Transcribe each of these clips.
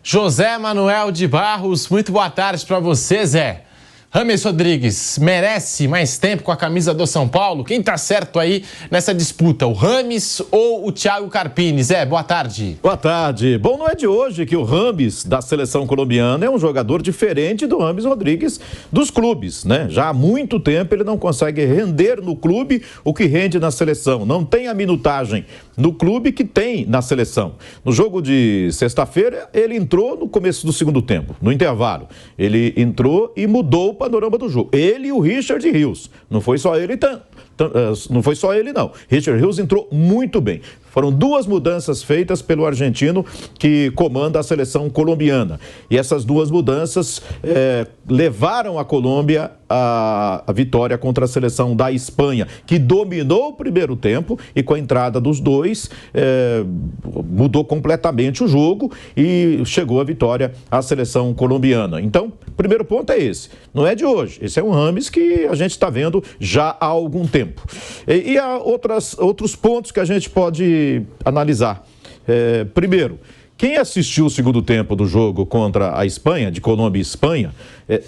José Manuel de Barros, muito boa tarde para você, Zé. Rames Rodrigues merece mais tempo com a camisa do São Paulo? Quem tá certo aí nessa disputa, o Rames ou o Thiago Carpini? Zé, boa tarde. Boa tarde. Bom, não é de hoje que o Rames da seleção colombiana é um jogador diferente do Rames Rodrigues dos clubes, né? Já há muito tempo ele não consegue render no clube o que rende na seleção. Não tem a minutagem no clube que tem na seleção. No jogo de sexta-feira, ele entrou no começo do segundo tempo, no intervalo. Ele entrou e mudou o panorama do jogo. Ele e o Richard Rios. Não foi só ele, não. Richard Rios entrou muito bem. Foram duas mudanças feitas pelo argentino que comanda a seleção colombiana. E essas duas mudanças levaram a Colômbia à vitória contra a seleção da Espanha, que dominou o primeiro tempo e com a entrada dos dois mudou completamente o jogo e chegou a vitória à seleção colombiana. Então, o primeiro ponto é esse. Não é de hoje. Esse é um Rames que a gente está vendo já há algum tempo. E há outros pontos que a gente pode analisar. Primeiro, quem assistiu o segundo tempo do jogo contra a Espanha, de Colômbia e Espanha,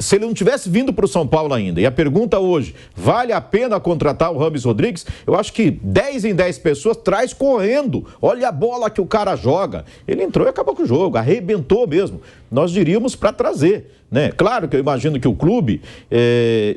se ele não tivesse vindo para o São Paulo ainda, e a pergunta hoje, vale a pena contratar o Rames Rodrigues? Eu acho que 10 em 10 pessoas traz correndo. Olha a bola que o cara joga. Ele entrou e acabou com o jogo, arrebentou mesmo. Nós diríamos para trazer, né? Claro que eu imagino que o clube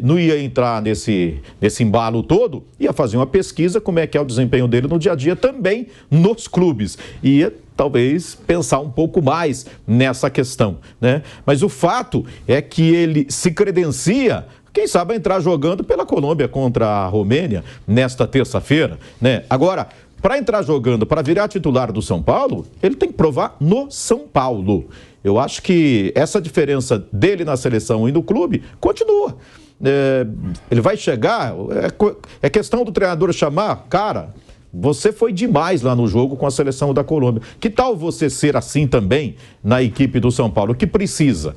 não ia entrar nesse embalo todo, ia fazer uma pesquisa como é que é o desempenho dele no dia a dia também nos clubes. Ia talvez pensar um pouco mais nessa questão, né? Mas o fato é que ele se credencia, quem sabe, a entrar jogando pela Colômbia contra a Romênia nesta terça-feira, né? Agora, para entrar jogando, para virar titular do São Paulo, ele tem que provar no São Paulo. Eu acho que essa diferença dele na seleção e no clube continua. Ele vai chegar, é questão do treinador chamar, cara, você foi demais lá no jogo com a seleção da Colômbia. Que tal você ser assim também na equipe do São Paulo? O que precisa?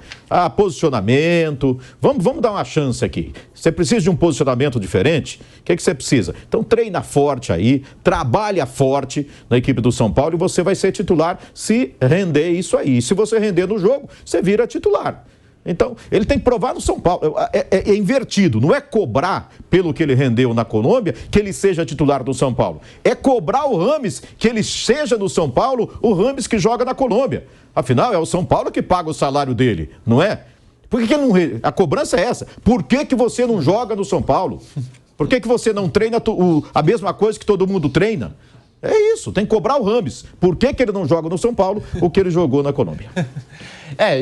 Posicionamento. Vamos dar uma chance aqui. Você precisa de um posicionamento diferente? O que você precisa? Então treina forte aí, trabalha forte na equipe do São Paulo e você vai ser titular se render isso aí. Se você render no jogo, você vira titular. Então, ele tem que provar no São Paulo. É invertido, não é cobrar pelo que ele rendeu na Colômbia que ele seja titular do São Paulo. É cobrar o Rames que ele seja no São Paulo o Rames que joga na Colômbia. Afinal, é o São Paulo que paga o salário dele, não é? Por que não... A cobrança é essa. Por que você não joga no São Paulo? Por que você não treina a mesma coisa que todo mundo treina? É isso, tem que cobrar o Rames. Por que ele não joga no São Paulo o que ele jogou na Colômbia?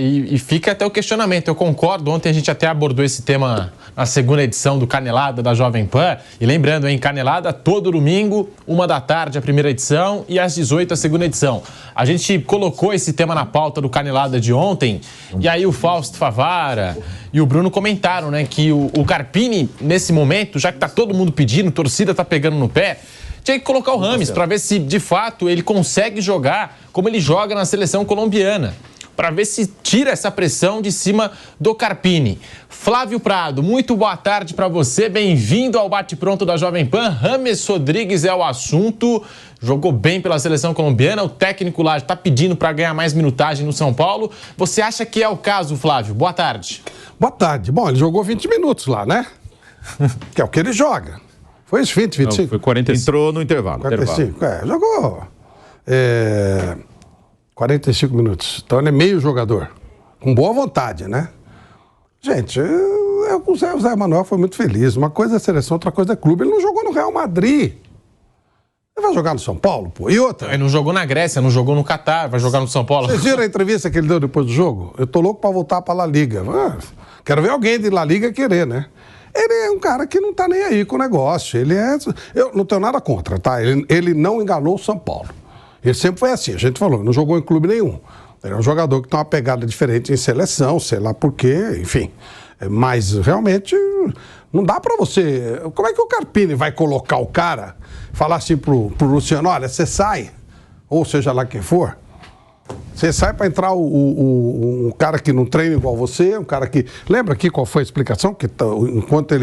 E fica até o questionamento. Eu concordo, ontem a gente até abordou esse tema na segunda edição do Canelada da Jovem Pan. E lembrando, Canelada todo domingo, 13h, a primeira edição, e às 18h, a segunda edição. A gente colocou esse tema na pauta do Canelada de ontem, e aí o Fausto Favara e o Bruno comentaram, né, que o Carpini, nesse momento, já que tá todo mundo pedindo, a torcida tá pegando no pé, tinha que colocar o Rames para ver se, de fato, ele consegue jogar como ele joga na seleção colombiana. Para ver se tira essa pressão de cima do Carpini. Flávio Prado, muito boa tarde para você. Bem-vindo ao Bate-Pronto da Jovem Pan. Rames Rodrigues é o assunto. Jogou bem pela seleção colombiana. O técnico lá está pedindo para ganhar mais minutagem no São Paulo. Você acha que é o caso, Flávio? Boa tarde. Boa tarde. Bom, ele jogou 20 minutos lá, né? Que é o que ele joga. Foi isso, 20, 25? Não, foi 45. Entrou no intervalo. 45, jogou 45 minutos. Então ele é meio jogador. Com boa vontade, né? Gente, o Zé Manuel foi muito feliz. Uma coisa é seleção, outra coisa é clube. Ele não jogou no Real Madrid. Ele vai jogar no São Paulo, pô. E outra? Ele não jogou na Grécia, não jogou no Catar, vai jogar no São Paulo. Vocês viram a entrevista que ele deu depois do jogo? Eu tô louco pra voltar pra La Liga. Quero ver alguém de La Liga querer, né? Ele é um cara que não tá nem aí com o negócio. Eu não tenho nada contra, tá? Ele não enganou o São Paulo. Ele sempre foi assim, a gente falou, não jogou em clube nenhum. Ele é um jogador que tem uma pegada diferente em seleção, sei lá por quê, enfim. Mas realmente não dá pra você... Como é que o Carpini vai colocar o cara, falar assim pro Luciano, olha, você sai, ou seja lá quem for, você sai pra entrar um cara que não treina igual você, um cara que... Lembra aqui qual foi a explicação? Que enquanto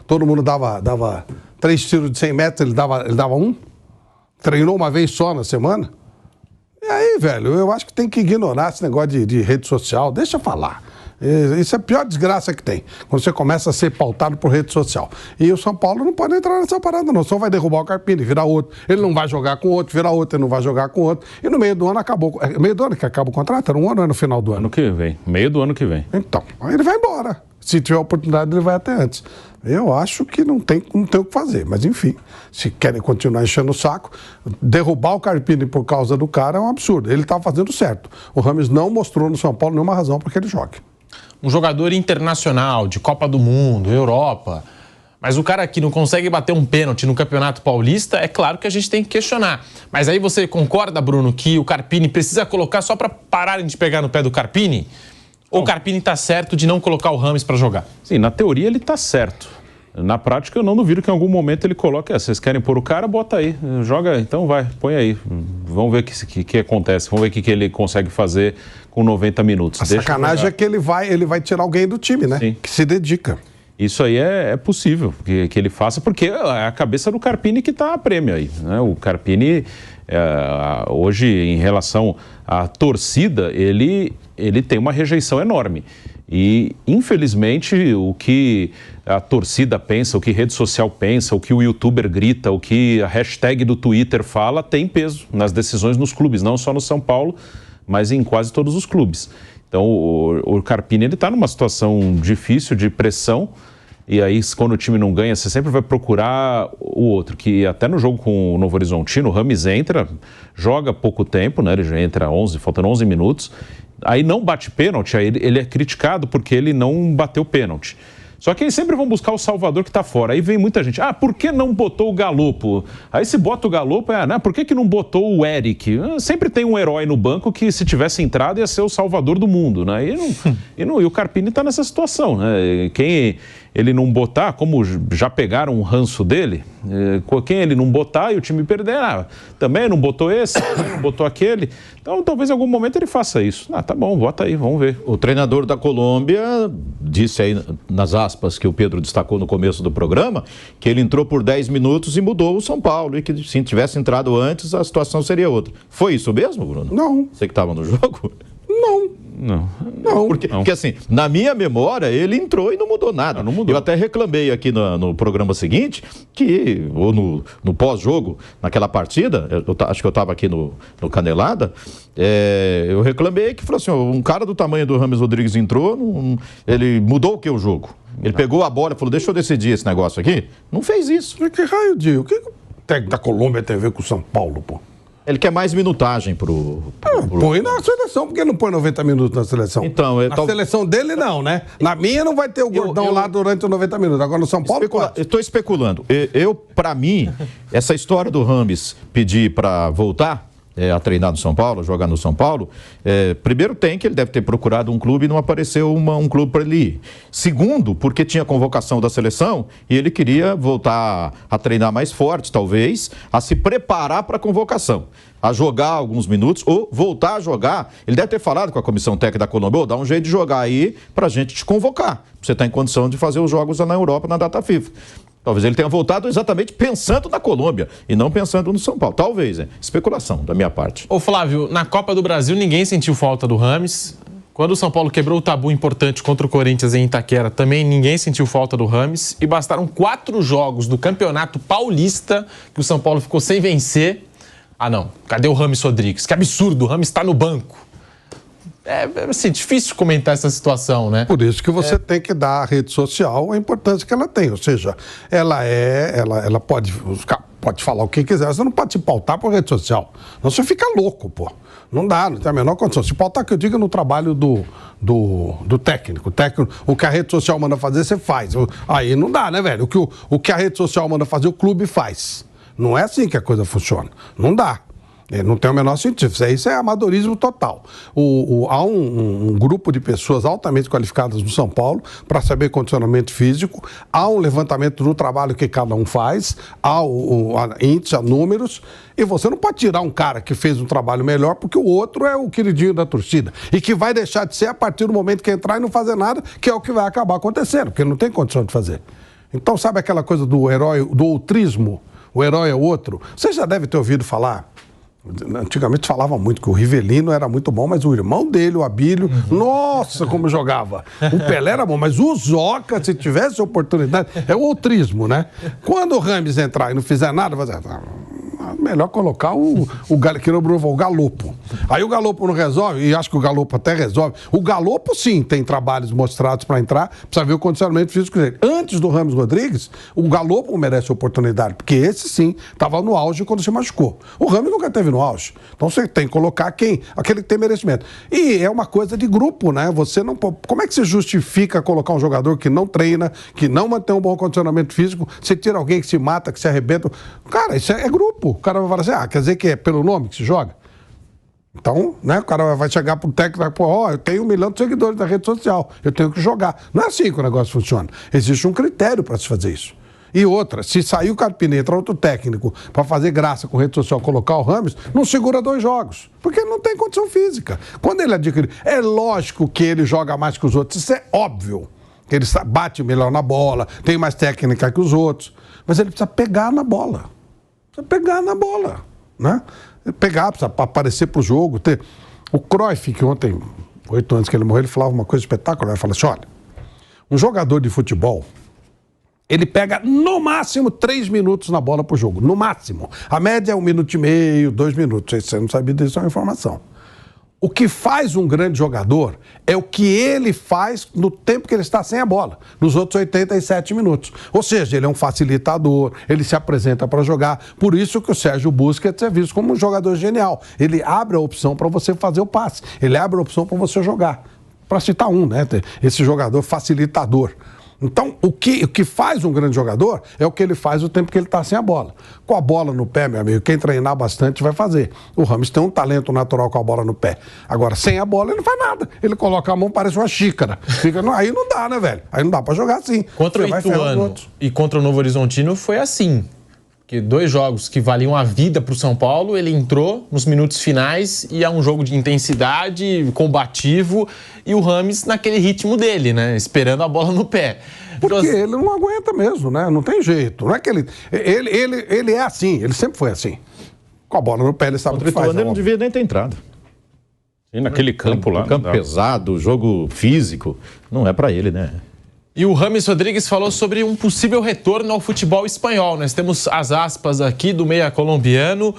todo mundo dava 3 tiros de 100 metros, ele dava 1? Treinou uma vez só na semana? E aí, velho, eu acho que tem que ignorar esse negócio de rede social. Deixa eu falar. Isso é a pior desgraça que tem, quando você começa a ser pautado por rede social. E o São Paulo não pode entrar nessa parada, não. Só vai derrubar o Carpini, virar outro. Ele não vai jogar com outro, virar outro, ele não vai jogar com outro. E no meio do ano acabou. Meio do ano que acaba o contrato? Era um ano ou é no final do ano? Ano que vem. Meio do ano que vem. Então, aí ele vai embora. Se tiver oportunidade, ele vai até antes. Eu acho que não tem o que fazer. Mas, enfim, se querem continuar enchendo o saco, derrubar o Carpini por causa do cara é um absurdo. Ele estava fazendo certo. O Rames não mostrou no São Paulo nenhuma razão para que ele jogue. Um jogador internacional, de Copa do Mundo, Europa, mas o cara que não consegue bater um pênalti no Campeonato Paulista, é claro que a gente tem que questionar. Mas aí você concorda, Bruno, que o Carpini precisa colocar só para pararem de pegar no pé do Carpini? Ou o Carpini está certo de não colocar o Rames para jogar? Sim, na teoria ele está certo. Na prática eu não duvido que em algum momento ele coloque, vocês querem pôr o cara, bota aí, joga, então vai, põe aí. Vamos ver o que acontece, vamos ver o que ele consegue fazer com 90 minutos. A sacanagem é que ele vai tirar alguém do time, né? Sim. Que se dedica. Isso aí é possível que ele faça, porque é a cabeça do Carpini que está a prêmio aí, né? O Carpini, hoje, em relação à torcida, ele tem uma rejeição enorme. E, infelizmente, o que a torcida pensa, o que a rede social pensa, o que o youtuber grita, o que a hashtag do Twitter fala, tem peso nas decisões nos clubes, não só no São Paulo, mas em quase todos os clubes. Então, o Carpini está numa situação difícil, de pressão, e aí, quando o time não ganha, você sempre vai procurar o outro, que até no jogo com o Novo Horizontino, o Rames entra, joga pouco tempo, né? Ele já entra faltando 11 minutos, aí não bate pênalti, aí ele é criticado porque ele não bateu pênalti. Só que eles sempre vão buscar o salvador que está fora. Aí vem muita gente, por que não botou o Galopo? Aí se bota o Galopo, por que não botou o Eric? Sempre tem um herói no banco que, se tivesse entrado, ia ser o salvador do mundo, né? E o Carpini está nessa situação, né? Quem ele não botar, como já pegaram um ranço dele, quem ele não botar e o time perder, também não botou esse, também não botou aquele. Então, talvez em algum momento ele faça isso. Tá bom, bota aí, vamos ver. O treinador da Colômbia disse aí, nas aspas que o Pedro destacou no começo do programa, que ele entrou por 10 minutos e mudou o São Paulo, e que se tivesse entrado antes, a situação seria outra. Foi isso mesmo, Bruno? Não. Você que estava no jogo? Não. Porque assim, na minha memória, ele entrou e não mudou nada. Não mudou. Eu até reclamei aqui no programa seguinte, ou no pós-jogo, naquela partida, acho que eu estava aqui no Canelada, eu reclamei que falou assim, um cara do tamanho do Rames Rodrigues entrou, ele mudou o que o jogo? Ele pegou a bola e falou, deixa eu decidir esse negócio aqui. Não fez isso. Que raio de... O que o técnico da Colômbia tem a ver com o São Paulo, pô? Ele quer mais minutagem pro... Põe na seleção, porque não põe 90 minutos na seleção? Então, na seleção dele, não, né? Na minha não vai ter o gordão lá durante os 90 minutos. Agora no São Paulo, estou especulando. Para mim, essa história do Rames pedir para voltar a treinar no São Paulo, jogar no São Paulo, primeiro que ele deve ter procurado um clube e não apareceu um clube para ele ir. Segundo, porque tinha convocação da seleção e ele queria voltar a treinar mais forte, talvez, a se preparar para a convocação, a jogar alguns minutos ou voltar a jogar. Ele deve ter falado com a comissão técnica da Colômbia, dá um jeito de jogar aí para a gente te convocar. Você está em condição de fazer os jogos lá na Europa, na data FIFA. Talvez ele tenha voltado exatamente pensando na Colômbia e não pensando no São Paulo. Talvez, especulação da minha parte. Ô Flávio, na Copa do Brasil ninguém sentiu falta do Rames. Quando o São Paulo quebrou o tabu importante contra o Corinthians em Itaquera, também ninguém sentiu falta do Rames. E bastaram 4 jogos do Campeonato Paulista que o São Paulo ficou sem vencer. Não, cadê o Rames Rodrigues? Que absurdo, o Rames está no banco. É assim, difícil comentar essa situação, né? Por isso que você tem que dar à rede social a importância que ela tem. Ou seja, ela pode falar o que quiser, você não pode se pautar por rede social. Não, você fica louco, pô. Não dá, não tem a menor condição. Se pautar, que eu diga, no trabalho do técnico. O que a rede social manda fazer, você faz. Aí não dá, né, velho? O que a rede social manda fazer, o clube faz. Não é assim que a coisa funciona. Não dá. Não tem o menor sentido. Isso é amadorismo total. Há um grupo de pessoas altamente qualificadas no São Paulo para saber condicionamento físico, há um levantamento do trabalho que cada um faz, há índice, há números, e você não pode tirar um cara que fez um trabalho melhor porque o outro é o queridinho da torcida e que vai deixar de ser a partir do momento que entrar e não fazer nada, que é o que vai acabar acontecendo, porque ele não tem condição de fazer. Então, sabe aquela coisa do herói, do outrismo? O herói é o outro? Você já deve ter ouvido falar Antigamente falava muito que o Rivelino era muito bom, mas o irmão dele, o Abílio, nossa, como jogava. O Pelé era bom, mas o Zoca, se tivesse oportunidade, é o outrismo, né? Quando o Rames entrar e não fizer nada, vai dizer, melhor colocar o Galopo. Aí o Galopo não resolve, e acho que o Galopo até resolve. O Galopo, sim, tem trabalhos mostrados para entrar, precisa ver o condicionamento físico dele. Antes do Rames Rodrigues, o Galopo merece oportunidade, porque esse, sim, estava no auge quando se machucou. O Rames nunca teve no auge. Então você tem que colocar quem? Aquele que tem merecimento. E é uma coisa de grupo, né? Você não... Como é que se justifica colocar um jogador que não treina, que não mantém um bom condicionamento físico, você tira alguém que se mata, que se arrebenta? Cara, isso é grupo. O cara vai falar assim, quer dizer que é pelo nome que se joga? Então, né, o cara vai chegar pro técnico e vai falar, eu tenho 1 milhão de seguidores na rede social, eu tenho que jogar. Não é assim que o negócio funciona. Existe um critério para se fazer isso. E outra, se sair o Carpini, entra outro técnico para fazer graça com rede social, colocar o Rames, não segura 2 jogos, porque ele não tem condição física. Quando ele adquire, é lógico que ele joga mais que os outros, isso é óbvio. Ele bate melhor na bola, tem mais técnica que os outros, mas ele precisa pegar na bola. Né? Pegar, precisa aparecer pro jogo. O Cruyff, que ontem, 8 anos que ele morreu, ele falava uma coisa espetacular. Ele falava assim, olha, um jogador de futebol, ele pega no máximo 3 minutos na bola por jogo, no máximo. A média é 1 minuto e meio, 2 minutos. Você não sabia disso, é uma informação. O que faz um grande jogador é o que ele faz no tempo que ele está sem a bola, nos outros 87 minutos. Ou seja, ele é um facilitador, ele se apresenta para jogar. Por isso que o Sérgio Busquets é visto como um jogador genial. Ele abre a opção para você fazer o passe, ele abre a opção para você jogar. Para citar um, né? Esse jogador facilitador. Então, o que faz um grande jogador é o que ele faz o tempo que ele está sem a bola. Com a bola no pé, meu amigo, quem treinar bastante vai fazer. O Rames tem um talento natural com a bola no pé. Agora, sem a bola, ele não faz nada. Ele coloca a mão, parece uma xícara. Aí não dá, né, velho? Aí não dá para jogar assim. Contra o Ituano e contra o Novo Horizontino foi assim. Que 2 jogos que valiam a vida para o São Paulo, ele entrou nos minutos finais e é um jogo de intensidade, combativo, e o Rames naquele ritmo dele, né? Esperando a bola no pé. Porque ele não aguenta mesmo, né? Não tem jeito. Não é que ele é assim, ele sempre foi assim. Com a bola no pé, ele sabe o que faz. Ele não devia nem ter entrado. E naquele campo lá. Campo pesado, jogo físico, não é para ele, né? E o Rames Rodrigues falou sobre um possível retorno ao futebol espanhol. Nós temos as aspas aqui do meia colombiano.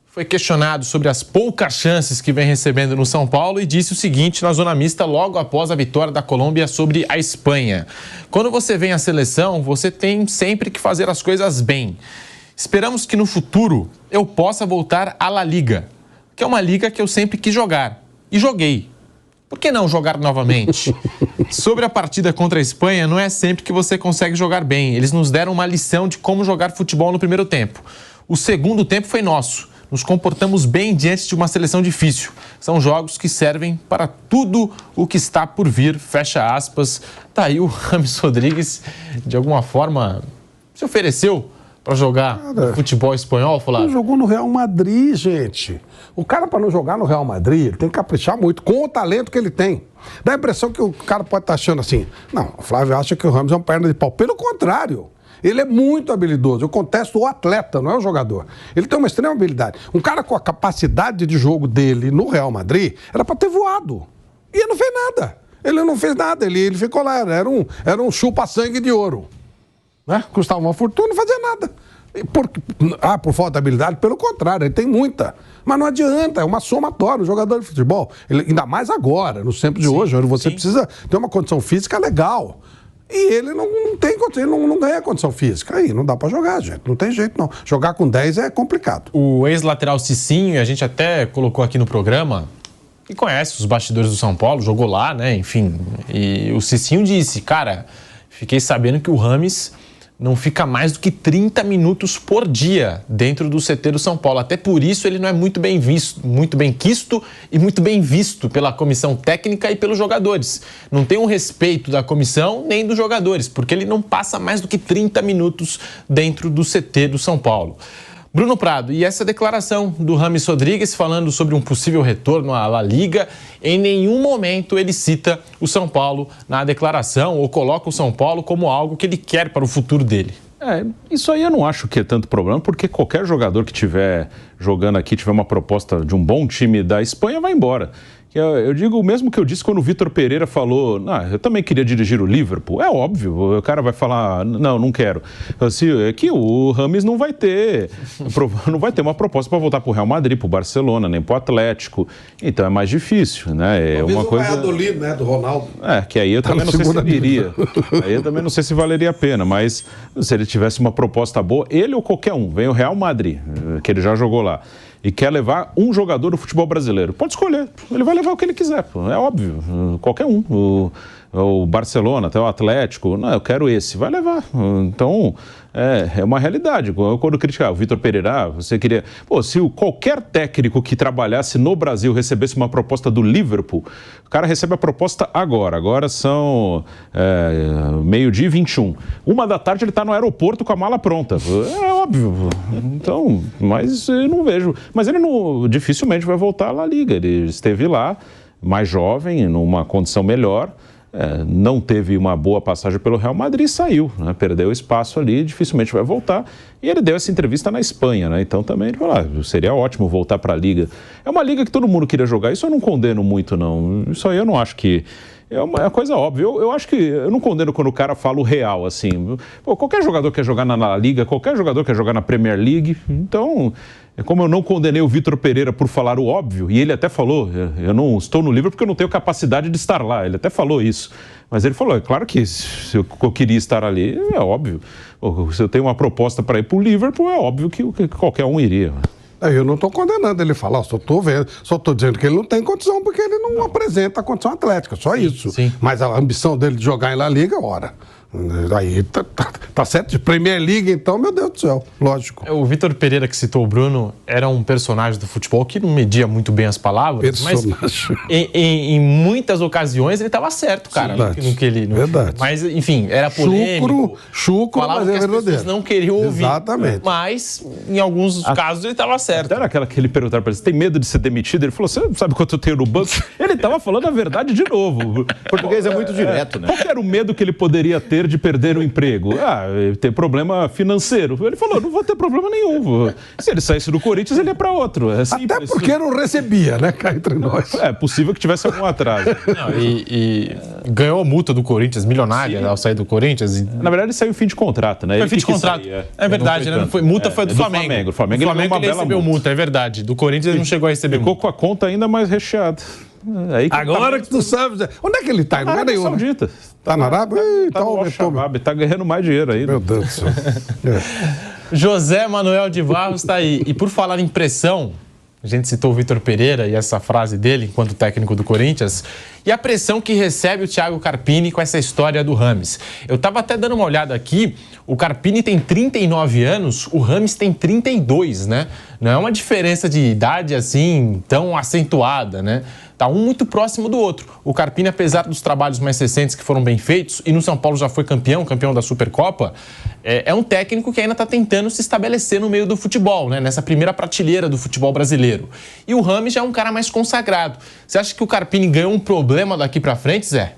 Foi questionado sobre as poucas chances que vem recebendo no São Paulo e disse o seguinte na zona mista logo após a vitória da Colômbia sobre a Espanha. Quando você vem à seleção, você tem sempre que fazer as coisas bem. Esperamos que no futuro eu possa voltar à La Liga, que é uma liga que eu sempre quis jogar. E joguei. Por que não jogar novamente? Sobre a partida contra a Espanha, não é sempre que você consegue jogar bem. Eles nos deram uma lição de como jogar futebol no primeiro tempo. O segundo tempo foi nosso. Nos comportamos bem diante de uma seleção difícil. São jogos que servem para tudo o que está por vir. Fecha aspas. Tá aí o Rames Rodrigues, de alguma forma, se ofereceu para jogar futebol espanhol, Flávio? Ele jogou no Real Madrid, gente. O cara, para não jogar no Real Madrid, ele tem que caprichar muito com o talento que ele tem. Dá a impressão que o cara pode estar achando assim, não, o Flávio acha que o Rames é uma perna de pau. Pelo contrário, ele é muito habilidoso. Eu contesto o atleta, não é o jogador. Ele tem uma extrema habilidade. Um cara com a capacidade de jogo dele no Real Madrid era para ter voado. E ele não fez nada. Ele não fez nada, ele ficou lá, era um chupa-sangue de ouro. Né? Custava uma fortuna e não fazia nada. Por falta de habilidade? Pelo contrário, ele tem muita. Mas não adianta, é uma somatória. O jogador de futebol, ainda mais agora, nos tempos de hoje, onde você precisa ter uma condição física legal. E ele não tem condição, ele não ganha condição física. Aí não dá pra jogar, gente. Não tem jeito, não. Jogar com 10 é complicado. O ex-lateral Cicinho, a gente até colocou aqui no programa, que conhece os bastidores do São Paulo, jogou lá, né? Enfim. E o Cicinho disse, cara, fiquei sabendo que o Rames não fica mais do que 30 minutos por dia dentro do CT do São Paulo. Até por isso ele não é muito bem quisto e muito bem visto pela comissão técnica e pelos jogadores. Não tem um respeito da comissão nem dos jogadores, porque ele não passa mais do que 30 minutos dentro do CT do São Paulo. Bruno Prado, e essa declaração do Rames Rodrigues falando sobre um possível retorno à La Liga, em nenhum momento ele cita o São Paulo na declaração ou coloca o São Paulo como algo que ele quer para o futuro dele. Isso aí eu não acho que é tanto problema, porque qualquer jogador que estiver jogando aqui, tiver uma proposta de um bom time da Espanha, vai embora. Eu digo o mesmo que eu disse quando o Vitor Pereira falou, eu também queria dirigir o Liverpool. É óbvio, o cara vai falar, não quero. É que o Rames não vai ter uma proposta para voltar para o Real Madrid, para o Barcelona, nem para o Atlético. Então é mais difícil, né? É uma coisa. Valladolid, né, do Ronaldo. Que aí eu também não sei se ele iria. Aí eu também não sei se valeria a pena, mas se ele tivesse uma proposta boa, ele ou qualquer um, vem o Real Madrid, que ele já jogou lá, e quer levar um jogador do futebol brasileiro, pode escolher. Ele vai levar o que ele quiser, é óbvio. Qualquer um. O Barcelona, até o Atlético, eu quero esse, vai levar. Então, é uma realidade. Quando criticar o Vitor Pereira, você queria... se qualquer técnico que trabalhasse no Brasil recebesse uma proposta do Liverpool, o cara recebe a proposta agora. Agora são 12h21. 1h ele está no aeroporto com a mala pronta. É óbvio. Então, mas eu não vejo. Mas ele dificilmente vai voltar à La Liga. Ele esteve lá, mais jovem, numa condição melhor. Não teve uma boa passagem pelo Real Madrid e saiu, né? Perdeu espaço ali, dificilmente vai voltar. E ele deu essa entrevista na Espanha, né? Então também ele falou, seria ótimo voltar para a Liga. É uma liga que todo mundo queria jogar, isso eu não condeno muito, não. Isso aí eu não acho que... É uma coisa óbvia. Eu acho que eu não condeno quando o cara fala o real, assim. Qualquer jogador quer jogar na La Liga, qualquer jogador quer jogar na Premier League. Então, como eu não condenei o Vitor Pereira por falar o óbvio, e ele até falou, eu não estou no Liverpool porque eu não tenho capacidade de estar lá. Ele até falou isso. Mas ele falou, é claro que se eu queria estar ali, é óbvio. Se eu tenho uma proposta para ir para o Liverpool, é óbvio que qualquer um iria. Eu não estou condenando ele falar, só estou dizendo que ele não tem condição porque ele não apresenta a condição atlética, só isso. Sim. Mas a ambição dele de jogar em La Liga, ora. Aí tá certo, de Premier League então, meu Deus do céu, lógico. O Vitor Pereira que citou o Bruno era um personagem do futebol que não media muito bem as palavras, mas em muitas ocasiões ele estava certo, cara. No que ele, verdade. Mas, enfim, era polêmico. Chucro, mas é que as verdadeiro. pessoas não queriam ouvir. Exatamente. Mas, em alguns casos, ele estava certo. Até aquela que ele perguntaram para ele, você tem medo de ser demitido? Ele falou, você sabe quanto eu tenho no banco? Ele estava falando a verdade de novo. O português é muito direto, né? Qual era o medo que ele poderia ter de perder o emprego? Ter problema financeiro. Ele falou, não vou ter problema nenhum. Se ele saísse do Corinthians, ele ia para outro. Até porque não recebia, né, cá entre nós. É possível que tivesse algum atraso. E ganhou a multa do Corinthians, milionária, ao sair do Corinthians. Na verdade, ele saiu em fim de contrato, né? Foi fim de contrato. É verdade, né? Multa foi do Flamengo. O Flamengo ele recebeu multa, é verdade. Do Corinthians ele não chegou a receber multa. Ficou com a conta ainda mais recheada. Agora que tu sabe... Onde é que ele está? Não é nenhum, Saudita. Tá na Arábia? Tá ganhando mais dinheiro aí. Meu Deus do céu. José Manuel de Barros está aí. E por falar em pressão, a gente citou o Vitor Pereira e essa frase dele enquanto técnico do Corinthians, e a pressão que recebe o Thiago Carpini com essa história do Rames. Eu estava até dando uma olhada aqui, o Carpini tem 39 anos, o Rames tem 32, né? Não é uma diferença de idade assim tão acentuada, né? Tá um muito próximo do outro. O Carpini, apesar dos trabalhos mais recentes que foram bem feitos, e no São Paulo já foi campeão da Supercopa, é um técnico que ainda está tentando se estabelecer no meio do futebol, né? Nessa primeira prateleira do futebol brasileiro. E o Rames já é um cara mais consagrado. Você acha que o Carpini ganhou um problema daqui para frente, Zé?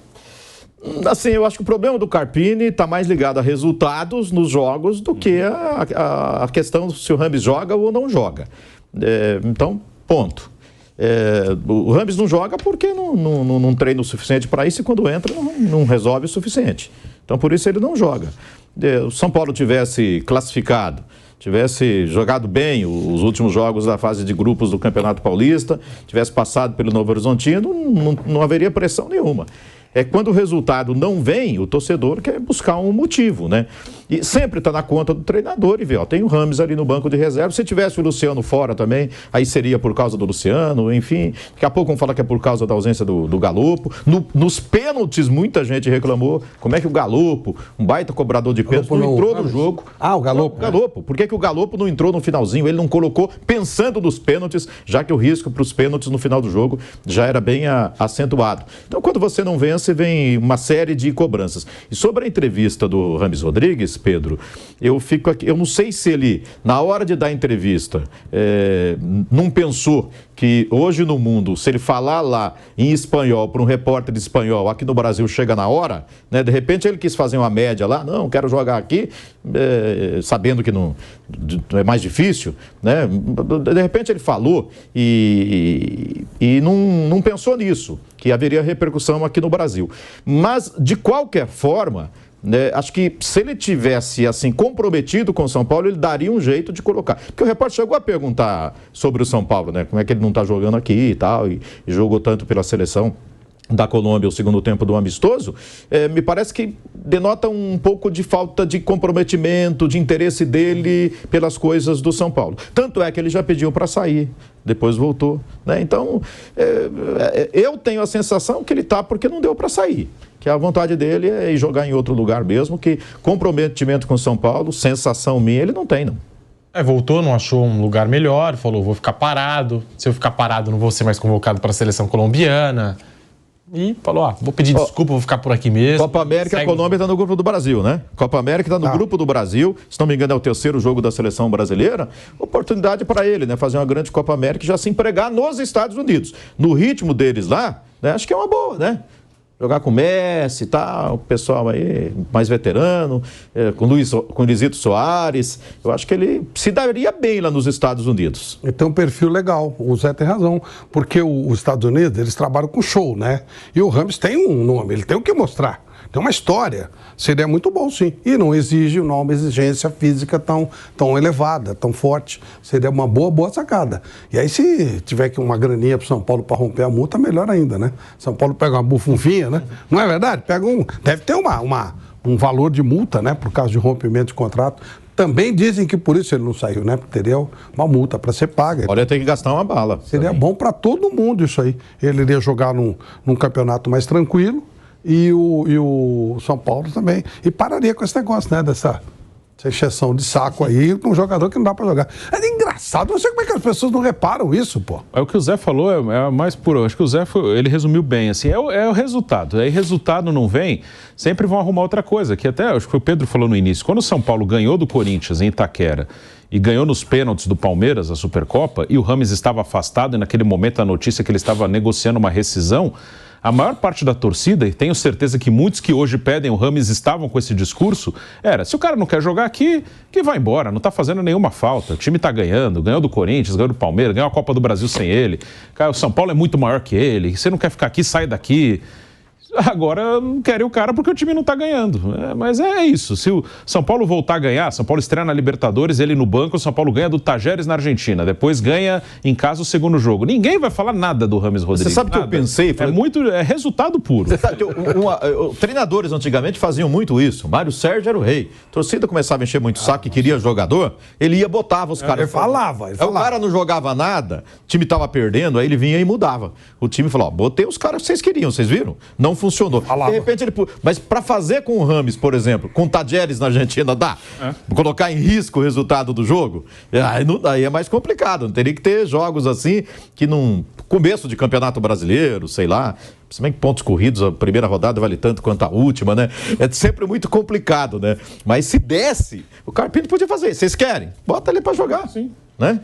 Assim, eu acho que o problema do Carpini está mais ligado a resultados nos jogos do que a questão se o Rames joga ou não joga. Então, ponto. O Rames não joga porque não treina o suficiente para isso e quando entra não resolve o suficiente. Então, por isso ele não joga. Se o São Paulo tivesse classificado, tivesse jogado bem os últimos jogos da fase de grupos do Campeonato Paulista, tivesse passado pelo Novo Horizontino, não haveria pressão nenhuma. Quando o resultado não vem, o torcedor quer buscar um motivo, né? E sempre está na conta do treinador e vê, tem o Rames ali no banco de reserva. Se tivesse o Luciano fora também, aí seria por causa do Luciano, enfim. Daqui a pouco vamos falar que é por causa da ausência do Galopo. Nos pênaltis, muita gente reclamou. Como é que o Galopo, um baita cobrador de pênaltis, não entrou no jogo? O Galopo. O Galopo. Por que o Galopo não entrou no finalzinho? Ele não colocou pensando nos pênaltis, já que o risco para os pênaltis no final do jogo já era bem acentuado. Então, quando você não vence, vem uma série de cobranças. E sobre a entrevista do Rames Rodrigues, Pedro, eu fico aqui, eu não sei se ele, na hora de dar a entrevista, não pensou que hoje no mundo, se ele falar lá em espanhol para um repórter de espanhol, aqui no Brasil chega na hora, né? De repente ele quis fazer uma média lá, não, quero jogar aqui, sabendo que não é mais difícil, né? De repente ele falou e não pensou nisso, que haveria repercussão aqui no Brasil. Mas, de qualquer forma, né, acho que se ele tivesse assim comprometido com o São Paulo, ele daria um jeito de colocar. Porque o repórter chegou a perguntar sobre o São Paulo, né? Como é que ele não está jogando aqui e tal, e jogou tanto pela seleção da Colômbia o segundo tempo do amistoso. Me parece que denota um pouco de falta de comprometimento, de interesse dele pelas coisas do São Paulo. Tanto é que ele já pediu para sair, depois voltou, né? Então, eu tenho a sensação que ele está porque não deu para sair. Que a vontade dele é ir jogar em outro lugar mesmo, que comprometimento com o São Paulo, sensação minha, ele não tem, não. Voltou, não achou um lugar melhor, falou, vou ficar parado. Se eu ficar parado, não vou ser mais convocado para a seleção colombiana. E falou, vou pedir desculpa, vou ficar por aqui mesmo. Copa América, a Colômbia está no grupo do Brasil, né? Copa América está no grupo do Brasil, se não me engano é o terceiro jogo da seleção brasileira. Oportunidade para ele, né? Fazer uma grande Copa América e já se empregar nos Estados Unidos. No ritmo deles lá, né? Acho que é uma boa, né? Jogar com Messi e tal, o pessoal aí mais veterano, com Luizito Soares. Eu acho que ele se daria bem lá nos Estados Unidos. Ele tem um perfil legal, o Zé tem razão, porque os Estados Unidos, eles trabalham com show, né? E o Rames tem um nome, ele tem o que mostrar, tem uma história. Seria muito bom, sim. E não exige uma exigência física tão elevada, tão forte. Seria uma boa sacada. E aí, se tiver que uma graninha para São Paulo para romper a multa, melhor ainda, né? São Paulo pega uma bufunfinha, né? Não é verdade? Deve ter um valor de multa, né? Por causa de rompimento de contrato. Também dizem que por isso ele não saiu, né? Porque teria uma multa para ser paga. Olha, tem que gastar uma bala. Seria bom para todo mundo isso aí. Ele iria jogar num campeonato mais tranquilo. E o São Paulo também. E pararia com esse negócio, né? Dessa encheção de saco aí, com um jogador que não dá pra jogar. É engraçado, não sei como é que as pessoas não reparam isso, pô. É o que o Zé falou, é mais puro. Acho que o Zé, ele resumiu bem, assim, é o resultado. Aí resultado não vem, sempre vão arrumar outra coisa, que até, acho que o Pedro falou no início, quando o São Paulo ganhou do Corinthians em Itaquera e ganhou nos pênaltis do Palmeiras, a Supercopa, e o Rames estava afastado, e naquele momento a notícia que ele estava negociando uma rescisão, a maior parte da torcida, e tenho certeza que muitos que hoje pedem o Rames estavam com esse discurso, se o cara não quer jogar aqui, que vai embora, não está fazendo nenhuma falta. O time está ganhando, ganhou do Corinthians, ganhou do Palmeiras, ganhou a Copa do Brasil sem ele. Cara, o São Paulo é muito maior que ele, você não quer ficar aqui, sai daqui. Agora não querem o cara porque o time não está ganhando. Mas é isso. Se o São Paulo voltar a ganhar, São Paulo estreia na Libertadores, ele no banco, o São Paulo ganha do Tajeres na Argentina. Depois ganha em casa o segundo jogo. Ninguém vai falar nada do Rames Rodrigues. Você sabe que eu pensei? É resultado puro. Você sabe que treinadores antigamente faziam muito isso. Mário Sérgio era o rei. A torcida começava a encher muito saco e queria jogador, ele ia, botava os caras. Ele falava. O cara não jogava nada, o time estava perdendo, aí ele vinha e mudava. O time falou, botei os caras que vocês queriam, vocês viram? Não funcionou. De repente ele... Mas para fazer com o Rames, por exemplo, com o Tajeres na Argentina, dá? Colocar em risco o resultado do jogo? Aí é mais complicado. Teria que ter jogos assim, que num começo de campeonato brasileiro, sei lá, se bem que pontos corridos, a primeira rodada vale tanto quanto a última, né? É sempre muito complicado, né? Mas se desse, o Carpini podia fazer. Vocês querem? Bota ele para jogar, sim, né?